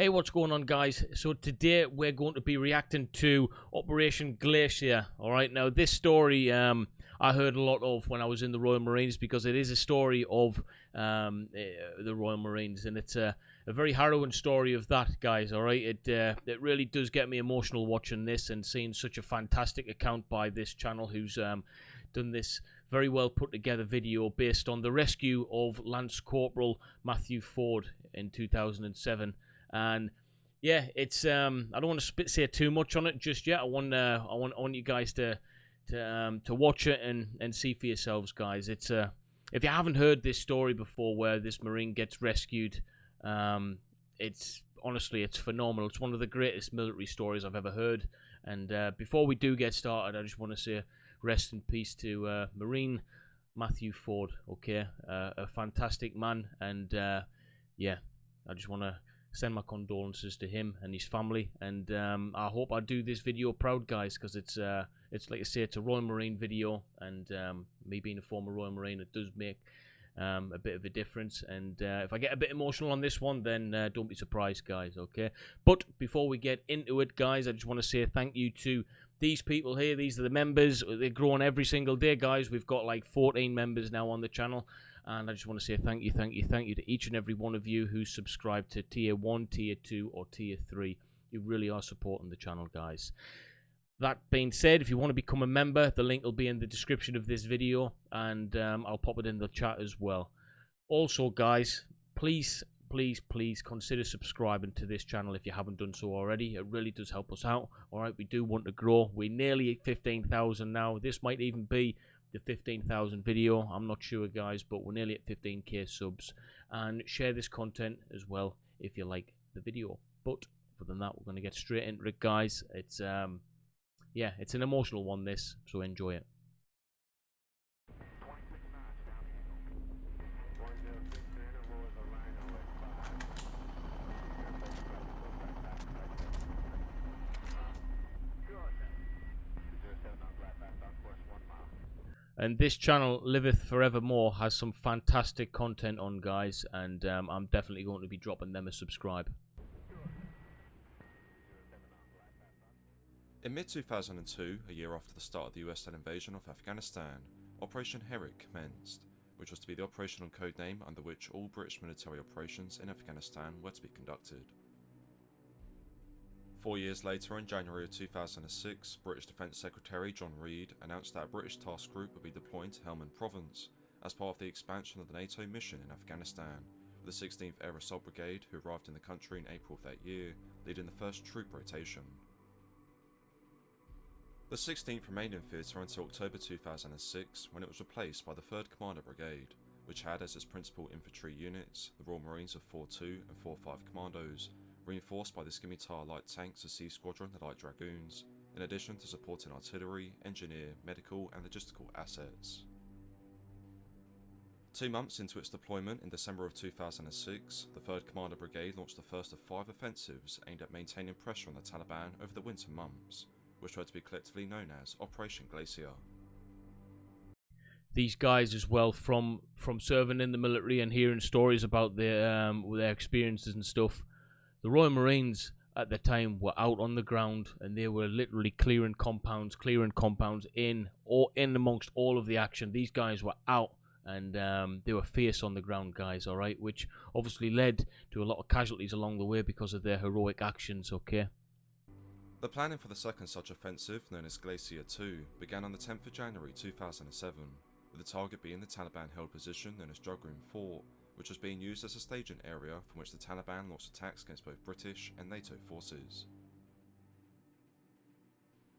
Hey, what's going on, guys? So today we're going to be reacting to Operation Glacier. Alright, now this story I heard a lot of when I was in the Royal Marines, because it is a story of the Royal Marines, and it's a very harrowing story of that, guys. Alright, it really does get me emotional watching this and seeing such a fantastic account by this channel who's done this very well put together video based on the rescue of Lance Corporal Mathew Ford in 2007. And yeah, it's I don't want to say too much on it just yet. I want you guys to watch it and see for yourselves, guys. It's if you haven't heard this story before, where this Marine gets rescued, it's honestly, it's phenomenal. It's one of the greatest military stories I've ever heard. And before we do get started, I just want to say rest in peace to Marine Mathew Ford. Okay, a fantastic man, and yeah, I just want to send my condolences to him and his family, and I hope I do this video proud, guys, because it's like I say, it's a Royal Marine video, and me being a former Royal Marine, it does make a bit of a difference. And if I get a bit emotional on this one, then don't be surprised, guys. Okay, but before we get into it, guys, I just want to say thank you to these people here. These are the members. They're growing every single day, guys. We've got like 14 members now on the channel. And I just want to say thank you to each and every one of you who's subscribed to Tier 1, Tier 2, or Tier 3. You really are supporting the channel, guys. That being said, if you want to become a member, the link will be in the description of this video, and I'll pop it in the chat as well. Also, guys, please consider subscribing to this channel if you haven't done so already. It really does help us out. Alright, we do want to grow. We're nearly at 15,000 now. This might even be the 15,000 video, I'm not sure, guys, but we're nearly at 15k subs. And share this content as well if you like the video. But other than that, we're going to get straight into it, guys. It's yeah, it's an emotional one, this, so enjoy it. And this channel, Liveth Forevermore, has some fantastic content on, guys, and I'm definitely going to be dropping them a subscribe. In mid-2002, a year after the start of the US-led invasion of Afghanistan, Operation Herrick commenced, which was to be the operational code name under which all British military operations in Afghanistan were to be conducted. 4 years later, in January of 2006, British Defence Secretary John Reid announced that a British task group would be deployed to Helmand Province as part of the expansion of the NATO mission in Afghanistan, with the 16th Air Assault Brigade, who arrived in the country in April of that year, leading the first troop rotation. The 16th remained in theatre until October 2006, when it was replaced by the 3rd Commander Brigade, which had as its principal infantry units the Royal Marines of 4-2 and 4-5 Commandos, reinforced by the Scimitar Light Tanks of Sea Squadron, the Light Dragoons, in addition to supporting artillery, engineer, medical and logistical assets. 2 months into its deployment in December of 2006, the 3rd Commander Brigade launched the first of 5 offensives aimed at maintaining pressure on the Taliban over the winter months, which were to be collectively known as Operation Glacier. These guys as well, from serving in the military and hearing stories about their experiences and stuff, the Royal Marines at the time were out on the ground, and they were literally clearing compounds in amongst all of the action. These guys were out, and they were fierce on the ground, guys, alright, which obviously led to a lot of casualties along the way because of their heroic actions, okay? The planning for the second such offensive, known as Glacier 2, began on the 10th of January 2007, with the target being the Taliban-held position known as Jugroom Fort, which was being used as a staging area from which the Taliban launched attacks against both British and NATO forces.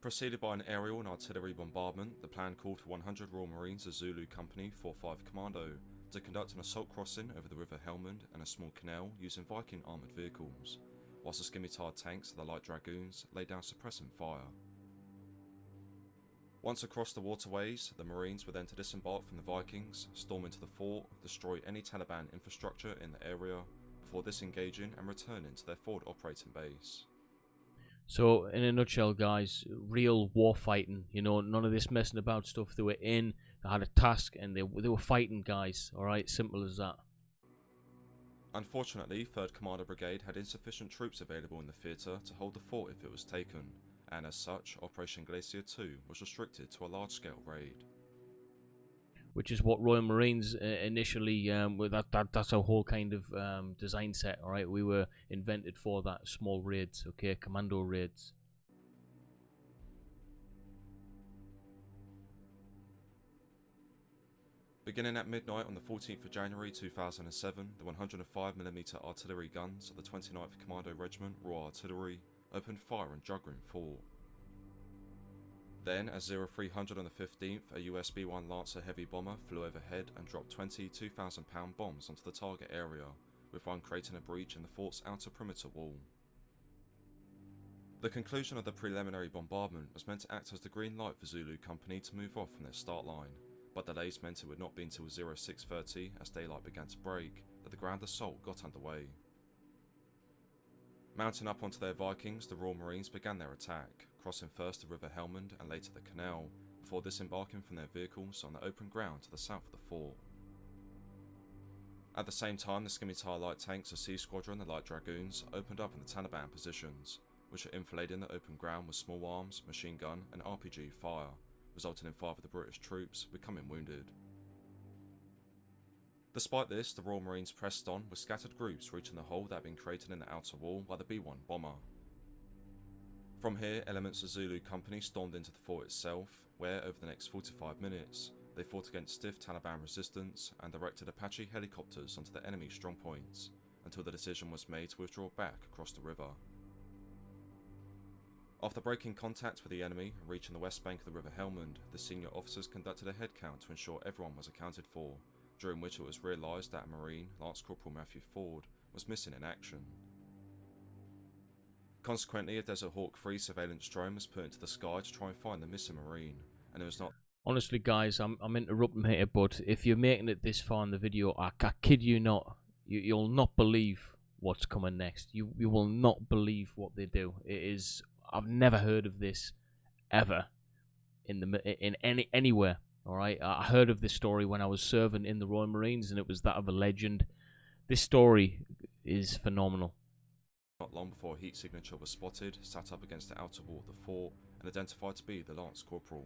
Preceded by an aerial and artillery bombardment, the plan called for 100 Royal Marines of Zulu Company 4-5 Commando to conduct an assault crossing over the River Helmand and a small canal using Viking armoured vehicles, whilst the Scimitar tanks of the Light Dragoons laid down suppressing fire. Once across the waterways, the Marines were then to disembark from the Vikings, storm into the fort, destroy any Taliban infrastructure in the area, before disengaging and returning to their forward operating base. So, in a nutshell, guys, real war fighting, you know, none of this messing about stuff. They were in, they had a task, and they were fighting, guys, alright, simple as that. Unfortunately, 3rd Commander Brigade had insufficient troops available in the theatre to hold the fort if it was taken, and as such, Operation Glacier 2 was restricted to a large-scale raid. Which is what Royal Marines initially, that's our whole kind of design set, alright? We were invented for that, small raids, okay? Commando raids. Beginning at midnight on the 14th of January 2007, the 105mm artillery guns of the 29th Commando Regiment Royal Artillery opened fire on Juggling Fort. Then, as 0300 on the 15th, a US B-1 Lancer heavy bomber flew overhead and dropped 20 2,000-pound bombs onto the target area, with one creating a breach in the fort's outer perimeter wall. The conclusion of the preliminary bombardment was meant to act as the green light for Zulu Company to move off from their start line, but delays meant it would not be until 0630 as daylight began to break that the grand assault got underway. Mounting up onto their Vikings, the Royal Marines began their attack, crossing first the River Helmand and later the canal, before disembarking from their vehicles on the open ground to the south of the fort. At the same time, the Scimitar light tanks of C Squadron, the Light Dragoons, opened up in the Taliban positions, which were enfilading the open ground with small arms, machine gun and RPG fire, resulting in 5 of the British troops becoming wounded. Despite this, the Royal Marines pressed on with scattered groups reaching the hole that had been created in the outer wall by the B-1 bomber. From here, elements of Zulu Company stormed into the fort itself, where over the next 45 minutes, they fought against stiff Taliban resistance and directed Apache helicopters onto the enemy strongpoints, until the decision was made to withdraw back across the river. After breaking contact with the enemy and reaching the west bank of the River Helmand, the senior officers conducted a head count to ensure everyone was accounted for, during which it was realised that a Marine, Lance Corporal Mathew, was missing in action. Consequently, a Desert Hawk 3 surveillance drone was put into the sky to try and find the missing Marine, and it was not... Honestly, guys, I'm interrupting here, but if you're making it this far in the video, I kid you not, you'll not believe what's coming next. You will not believe what they do. It is... I've never heard of this ever anywhere. All right, I heard of this story when I was serving in the Royal Marines, and it was that of a legend. This story is phenomenal. Not long before a heat signature was spotted, sat up against the outer wall of the fort, and identified to be the Lance Corporal.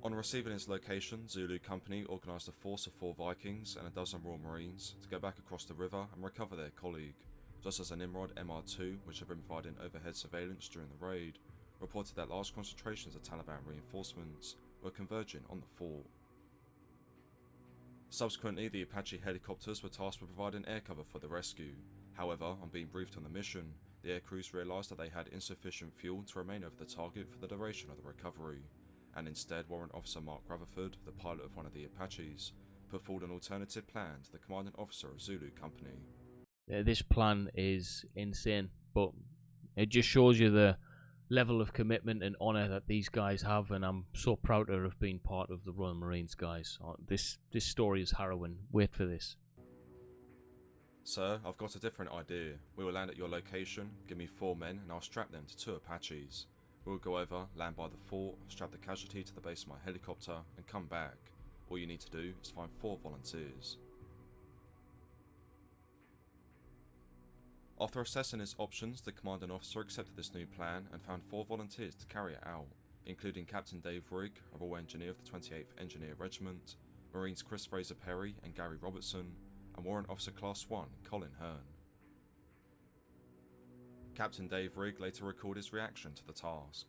On receiving his location, Zulu Company organised a force of 4 Vikings and a dozen Royal Marines to go back across the river and recover their colleague, just as a Nimrod MR2, which had been providing overhead surveillance during the raid, reported that large concentrations of Taliban reinforcements were converging on the fort. Subsequently, the Apache helicopters were tasked with providing air cover for the rescue. However, on being briefed on the mission, the air crews realised that they had insufficient fuel to remain over the target for the duration of the recovery, and instead Warrant Officer Mark Rutherford, the pilot of one of the Apaches, put forward an alternative plan to the commanding officer of Zulu Company. This plan is insane, but it just shows you the level of commitment and honour that these guys have, and I'm so proud to have been part of the Royal Marines, guys. This story is harrowing. Wait for this. Sir, I've got a different idea. We will land at your location, give me 4 men, and I'll strap them to 2 Apaches. We'll go over, land by the fort, strap the casualty to the base of my helicopter, and come back. All you need to do is find 4 volunteers. After assessing his options, the commanding officer accepted this new plan and found 4 volunteers to carry it out, including Captain Dave Rigg, a Royal Engineer of the 28th Engineer Regiment, Marines Chris Fraser Perry and Gary Robertson, and Warrant Officer Class 1 Colin Hearn. Captain Dave Rigg later recalled his reaction to the task.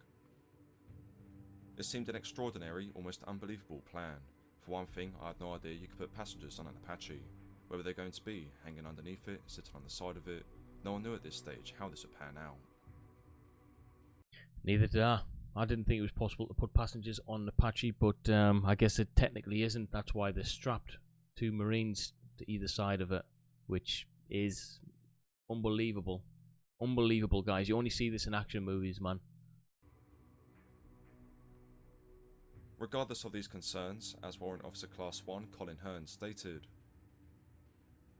It seemed an extraordinary, almost unbelievable plan. For one thing, I had no idea you could put passengers on an Apache. Where were they going to be, hanging underneath it, sitting on the side of it? No one knew at this stage how this would pan out. Neither did I. I didn't think it was possible to put passengers on an Apache, but I guess it technically isn't. That's why they're strapped 2 Marines to either side of it, which is unbelievable. Unbelievable, guys. You only see this in action movies, man. Regardless of these concerns, as Warrant Officer Class 1 Colin Hearn stated,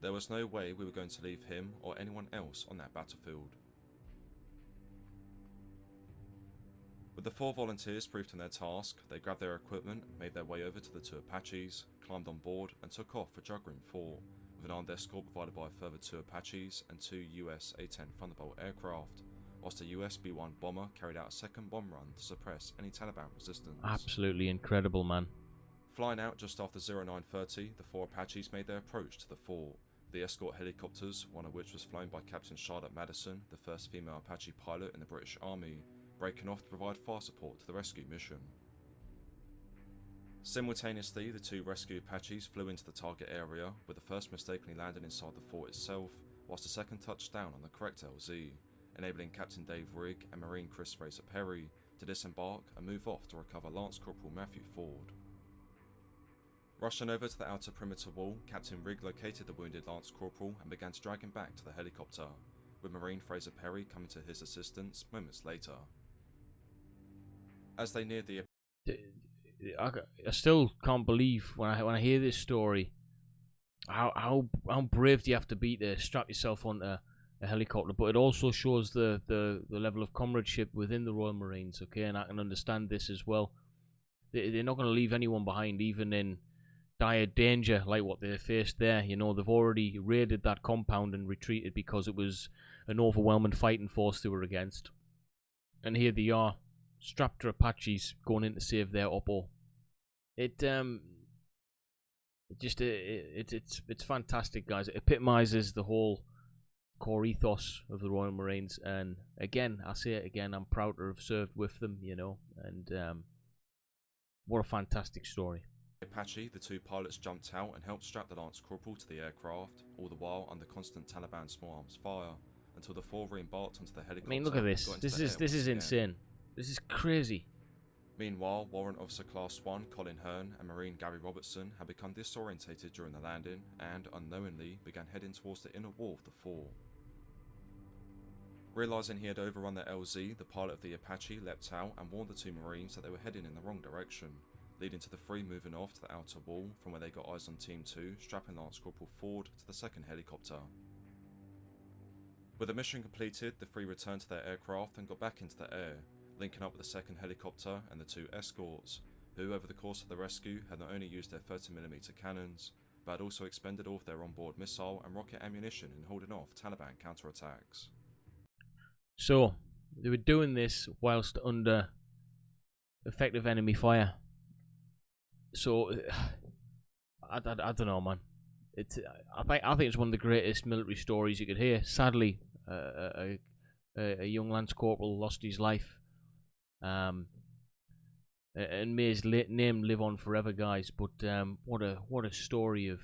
there was no way we were going to leave him or anyone else on that battlefield. With the 4 volunteers briefed on their task, they grabbed their equipment, made their way over to the 2 Apaches, climbed on board and took off for Juggling Fort, with an armed escort provided by a further 2 Apaches and 2 US A-10 Thunderbolt aircraft, whilst a US B-1 bomber carried out a second bomb run to suppress any Taliban resistance. Absolutely incredible, man. Flying out just after 0930, the 4 Apaches made their approach to the fort. The escort helicopters, one of which was flown by Captain Charlotte Madison, the first female Apache pilot in the British Army, breaking off to provide fire support to the rescue mission. Simultaneously, the 2 rescue Apaches flew into the target area, with the first mistakenly landing inside the fort itself, whilst the second touched down on the correct LZ, enabling Captain Dave Rigg and Marine Chris Fraser Perry to disembark and move off to recover Lance Corporal Mathew Ford. Rushing over to the outer perimeter wall, Captain Rigg located the wounded Lance Corporal and began to drag him back to the helicopter, with Marine Fraser Perry coming to his assistance moments later. As they neared the... I still can't believe when I hear this story how brave do you have to be to strap yourself onto a helicopter, but it also shows the level of comradeship within the Royal Marines, okay, and I can understand this as well. They're not going to leave anyone behind, even in dire danger like what they faced there. You know, they've already raided that compound and retreated because it was an overwhelming fighting force they were against, and here they are, strapped to Apaches going in to save their oppo. It's fantastic, guys. It epitomizes the whole core ethos of the Royal Marines, and again, I say it again, I'm proud to have served with them, you know, and what a fantastic story. Apache, the 2 pilots jumped out and helped strap the Lance Corporal to the aircraft, all the while under constant Taliban small arms fire, until the 4 re-embarked onto the helicopter. I mean, look at this. This is insane. This is crazy. Meanwhile, Warrant Officer Class 1 Colin Hearn and Marine Gary Robertson had become disorientated during the landing and, unknowingly, began heading towards the inner wall of the fort. Realising he had overrun the LZ, the pilot of the Apache leapt out and warned the 2 Marines that they were heading in the wrong direction, leading to the 3 moving off to the outer wall, from where they got eyes on Team 2, strapping Lance Corporal Ford to the second helicopter. With the mission completed, the 3 returned to their aircraft and got back into the air, linking up with the second helicopter and the 2 escorts, who over the course of the rescue had not only used their 30mm cannons, but had also expended all of their onboard missile and rocket ammunition in holding off Taliban counterattacks. So, they were doing this whilst under effective enemy fire. So, I don't know, man. I think it's one of the greatest military stories you could hear. Sadly, a young Lance Corporal lost his life. And may his name live on forever, guys. But what a story of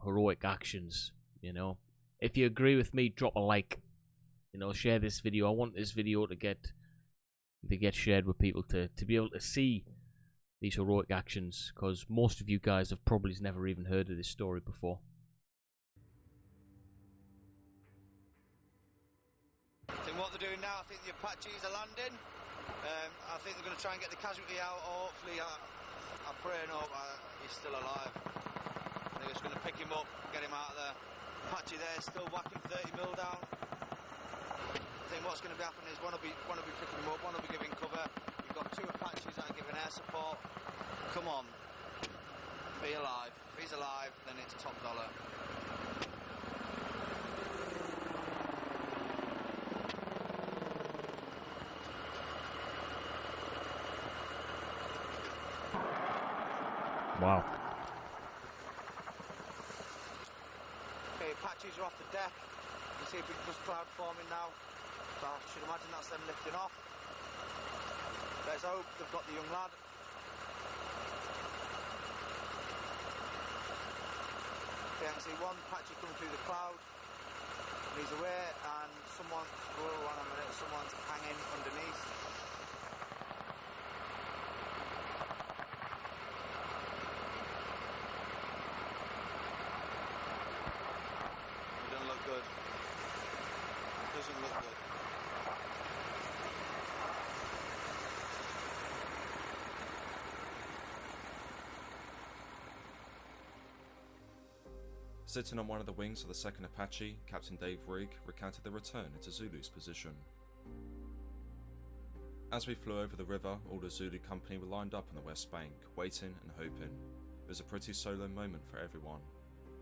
heroic actions. You know, if you agree with me, drop a like. You know, share this video. I want this video to get shared with people to be able to see these heroic actions, because most of you guys have probably never even heard of this story before. I think what they're doing now, I think the Apaches are landing. I think they're going to try and get the casualty out, or hopefully, I pray and hope he's still alive. They're just going to pick him up, get him out of there. Apache there, still whacking 30mm down. I think what's going to be happening is one will be picking him up, one will be giving cover. You've got 2 Apaches that are giving air support. Come on, be alive. If he's alive, then it's top dollar. Wow. Okay, Apaches are off the deck. You see a big dust cloud forming now. So I should imagine that's them lifting off. Let's hope they've got the young lad. Okay, I can see one Apache coming through the cloud. And he's away, and someone's, oh, hang on a minute, someone's hanging underneath. It doesn't look good. It doesn't look good. Sitting on one of the wings of the second Apache, Captain Dave Rigg recounted the return into Zulu's position. As we flew over the river, all the Zulu company were lined up on the west bank, waiting and hoping. It was a pretty solo moment for everyone.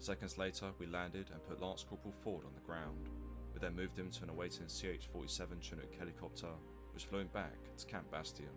Seconds later, we landed and put Lance Corporal Ford on the ground. We then moved him to an awaiting CH-47 Chinook helicopter, which flew him back to Camp Bastion.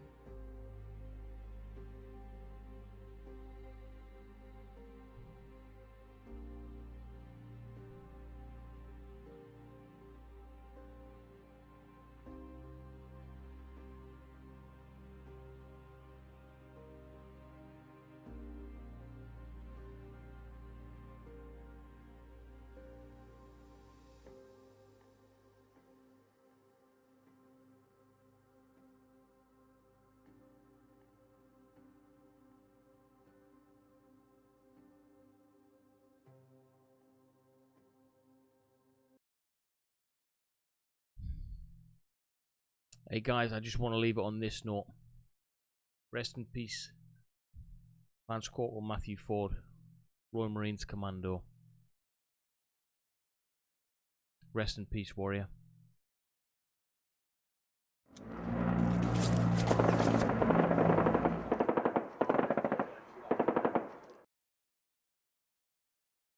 Hey guys, I just want to leave it on this note. Rest in peace, Lance Corporal Mathew Ford, Royal Marines Commando. Rest in peace, warrior.